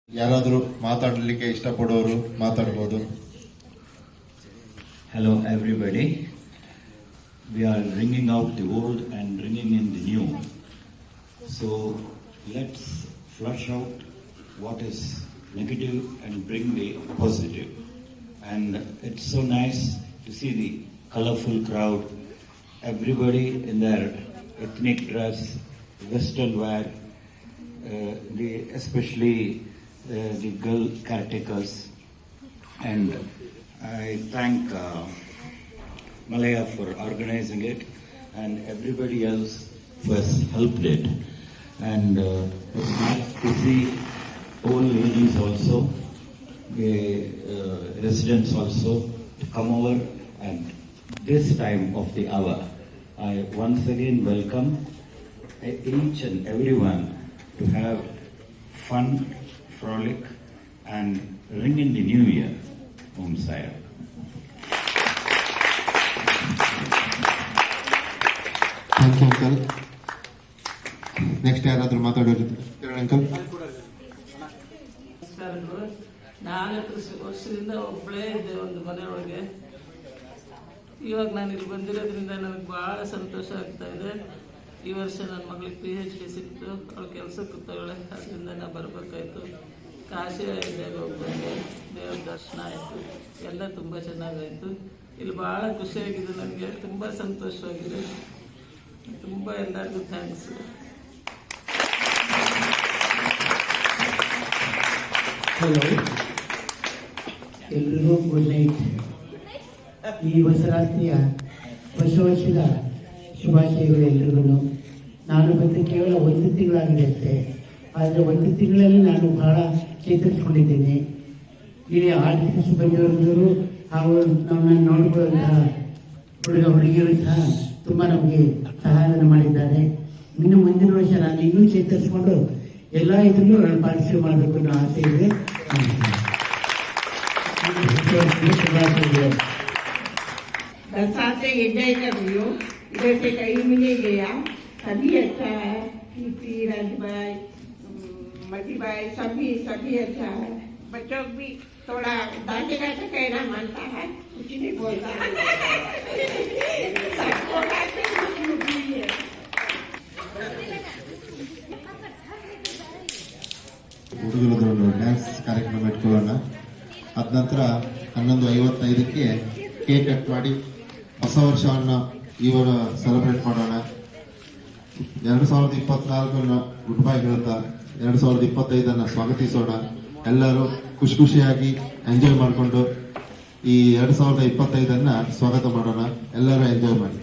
ಯಾರಾದರೂ ಮಾತಾಡಲಿಕ್ಕೆ ಇಷ್ಟಪಡೋರು ಮಾತಾಡಬಹುದು. Hello everybody. We are ringing out the old and ringing in the new. So let's flush out what is negative and bring the positive. And it's so nice to see the colorful crowd, everybody in their ethnic dress, western wear, especially the girl caretakers. And I thank Malaya for organizing it and everybody else who has helped it. And it's nice to see old ladies also, the residents also, to come over at this time of the hour. I once again welcome each and everyone to have fun, frolic and ring in the new year. Om Sai Ram. Thank you uncle. Next ಯಾರಾದರೂ ಮಾತಾಡೋರು uncle? ನಮಸ್ಕಾರಗಳು. 4 ವರ್ಷದಿಂದ ಒಬ್ಬಳೇ ಇದ್ದೆ ಒಂದು ಮನೆಯೊಳಗೆ. ಇವಾಗ ನಾನು ಇಲ್ಲಿ ಬಂದಿರೋದ್ರಿಂದ ನನಗೆ ಭಾಳ ಸಂತೋಷ ಆಗ್ತಾ ಇದೆ. ಈ ವರ್ಷ ನನ್ನ ಮಗಳಿಗೆ PhD ಸಿಕ್ತು, ಅವಳು ಕೆಲಸಕ್ಕೆ ಕೂತವಳೆ, ಅದರಿಂದ ನಾನು ಬರಬೇಕಾಯ್ತು. ಕಾಶಿ ಅಯೋಧ್ಯೆಗೆ ಹೋಗಿ ಬಂದೆ, ದೇವ್ರ ದರ್ಶನ ಆಯಿತು, ಎಲ್ಲ ತುಂಬ ಚೆನ್ನಾಗಾಯಿತು. ಇಲ್ಲಿ ಭಾಳ ಖುಷಿಯಾಗಿದೆ, ನನಗೆ ತುಂಬ ಸಂತೋಷವಾಗಿದೆ. ತುಂಬ ಎಲ್ಲರಿಗೂ ಥ್ಯಾಂಕ್ಸ್. ಹಲೋ, ಎಲ್ರಿಗೂ ಗುಡ್ ನೈಟ್. ಈ ಹೊಸರಾತ್ರಿಯ ಹೊಸ ವರ್ಷದ ಶುಭಾಶಯಗಳು ಎಲ್ರಿಗೂ. ನಾನು ಬಂದು ಕೇವಲ 1 ತಿಂಗಳಾಗಿದೆ ಅಷ್ಟೇ, ಆದರೆ 1 ತಿಂಗಳಲ್ಲಿ ನಾನು ಬಹಳ ಚೇತರಿಸ್ಕೊಂಡಿದ್ದೇನೆ. ಇಲ್ಲಿ ಆರ್ಥಿಕ ಸುಬ್ಬಯ್ಯವರು ಹಾಗೂ ನಮ್ಮನ್ನು ನೋಡಿಕೊಳ್ಳುವಂತಹ ಹುಡುಗಿಯರು ಸಹ ತುಂಬ ನಮಗೆ ಸಹಾಯವನ್ನು ಮಾಡಿದ್ದಾರೆ. ಇನ್ನು ಮುಂದಿನ ವರ್ಷ ನಾನು ಇನ್ನೂ ಚೇತರಿಸಿಕೊಂಡು ಎಲ್ಲ ಇದನ್ನು ನಾನು ಪಾರ್ಟಿಸಿಪೇಟ್ ಮಾಡಬೇಕು ಅನ್ನೋ ಆಸೆ ಇದೆ. बरसात से एंजॉय कर रही हूँ. इधर से कहीं भी नहीं गया, सभी अच्छा है. कीर्ति, राज भाई, मती भाई, सभी अच्छा है. बच्चों को भी थोड़ा डांटेगा तो कहना मानता है, कुछ नहीं बोलता है. सबको कहते हैं, कुछ नहीं है. ಹುಡುಗರದೊಂದು ಡ್ಯಾನ್ಸ್ ಕಾರ್ಯಕ್ರಮ ಇಟ್ಕೊಳ್ಳೋಣ. ಅದ ನಂತರ 11:55ಕ್ಕೆ ಕೇಕ್ ಕಟ್ ಮಾಡಿ ಹೊಸ ವರ್ಷವನ್ನು ಇವಾಗ ಸೆಲೆಬ್ರೇಟ್ ಮಾಡೋಣ. 2024 ಗುಡ್ ಬೈ ಹೇಳ್ತಾ 2025 ಸ್ವಾಗತಿಸೋಣ. ಎಲ್ಲರೂ ಖುಷಿಯಾಗಿ ಎಂಜಾಯ್ ಮಾಡಿಕೊಂಡು ಈ 2025 ಸ್ವಾಗತ ಮಾಡೋಣ. ಎಲ್ಲರೂ ಎಂಜಾಯ್ ಮಾಡಿ.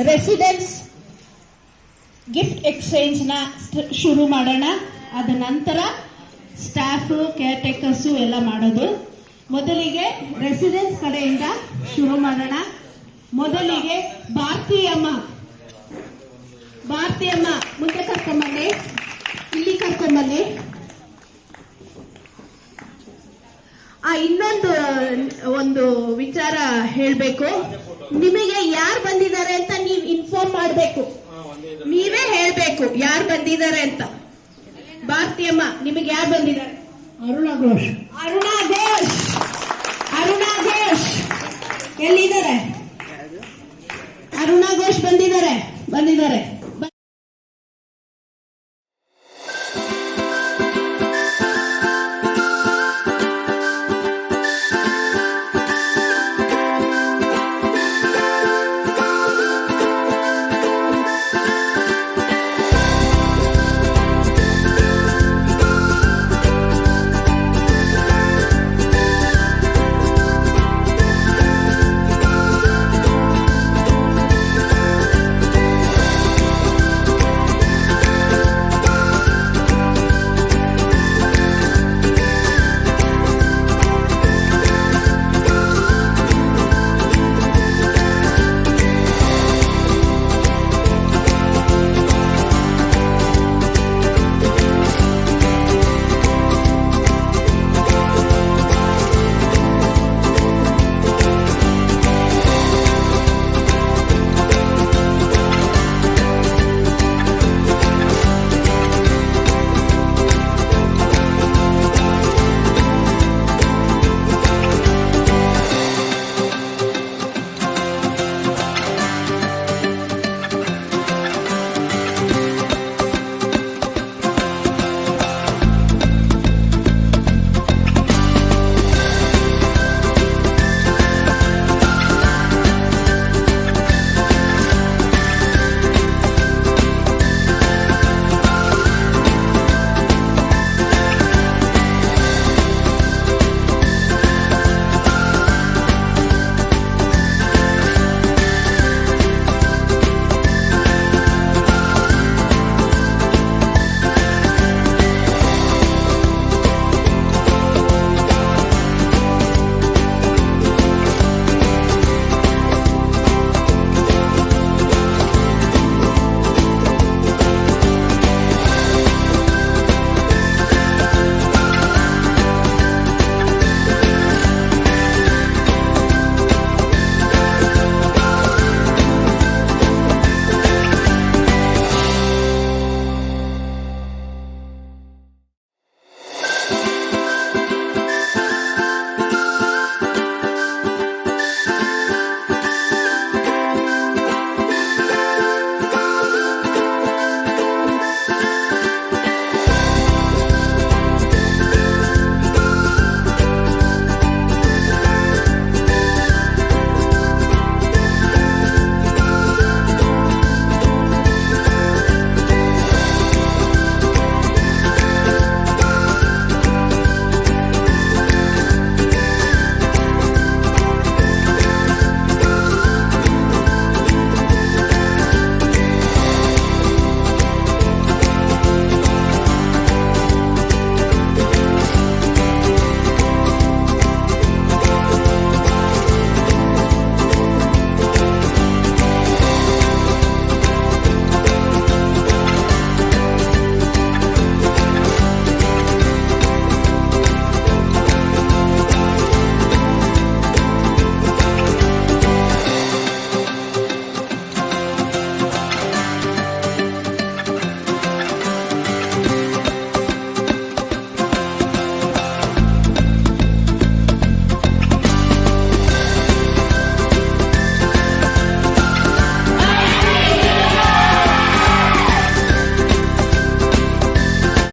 ರೆಸಿಡೆನ್ಸ್ ಗಿಫ್ಟ್ ಎಕ್ಸ್ಚೇಂಜ್ ನ ಶುರು ಮಾಡೋಣ. ಅದ ನಂತರ ಸ್ಟಾಫ್ ಕೇರ್ ಟೇಕರ್ಸು ಎಲ್ಲ ಮಾಡೋದು. ಮೊದಲಿಗೆ ರೆಸಿಡೆನ್ಸ್ ಕಡೆಯಿಂದ ಶುರು ಮಾಡೋಣ. ಮೊದಲಿಗೆ ಭಾರತೀಯಮ್ಮ ಮುಂದೆ ಕರ್ಕೊಂಬನ್ನಿ, ಇಲ್ಲಿ ಕರ್ಕೊಂಬನ್ನಿ. ಇನ್ನೊಂದು ಒಂದು ವಿಚಾರ ಹೇಳಬೇಕು. ನಿಮಗೆ ಯಾರು ಬಂದಿದ್ದಾರೆ ಅಂತ ನೀವು ಇನ್ಫಾರ್ಮ್ ಮಾಡಬೇಕು. ನೀವೇ ಹೇಳ್ಬೇಕು ಯಾರು ಬಂದಿದ್ದಾರೆ ಅಂತ. ಭಾರತೀಯಮ್ಮ, ನಿಮಗೆ ಯಾರು ಬಂದಿದ್ದಾರೆ? ಅರುಣಾ ಘೋಷ್ ಎಲ್ಲಿದ್ದಾರೆ? ಅರುಣಾ ಘೋಷ್ ಬಂದಿದ್ದಾರೆ.